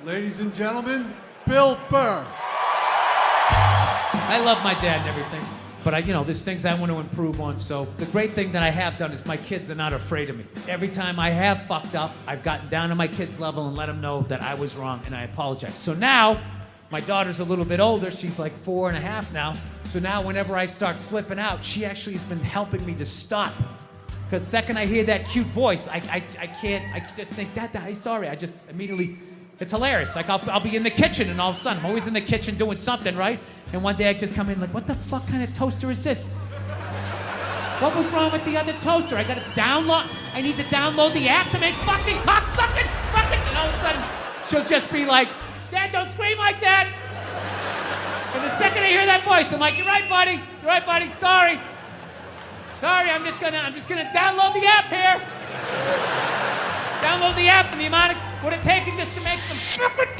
Ladies and gentlemen, Bill Burr. I love my dad and everything, but there's things I want to improve on. So the great thing that I have done is my kids are not afraid of me. Every time I have fucked up, I've gotten down to my kids' level and let them know that I was wrong and I apologize. So now, my daughter's a little bit older. She's like 4.5 now. So now whenever I start flipping out, she actually has been helping me to stop. Because second I hear that cute voice, I just think, Dad, I'm sorry. I just immediately, it's hilarious. Like I'll be in the kitchen and all of a sudden, I'm always in the kitchen doing something, right? And one day I just come in like, what the fuck kind of toaster is this? What was wrong with the other toaster? I need to download the app to make fucking cocksucking. And all of a sudden, she'll just be like, Dad, don't scream like that. And the second I hear that voice, I'm like, you're right, buddy. Sorry, I'm just gonna download the app here. Download the app and the amount of what it takes just to make some fucking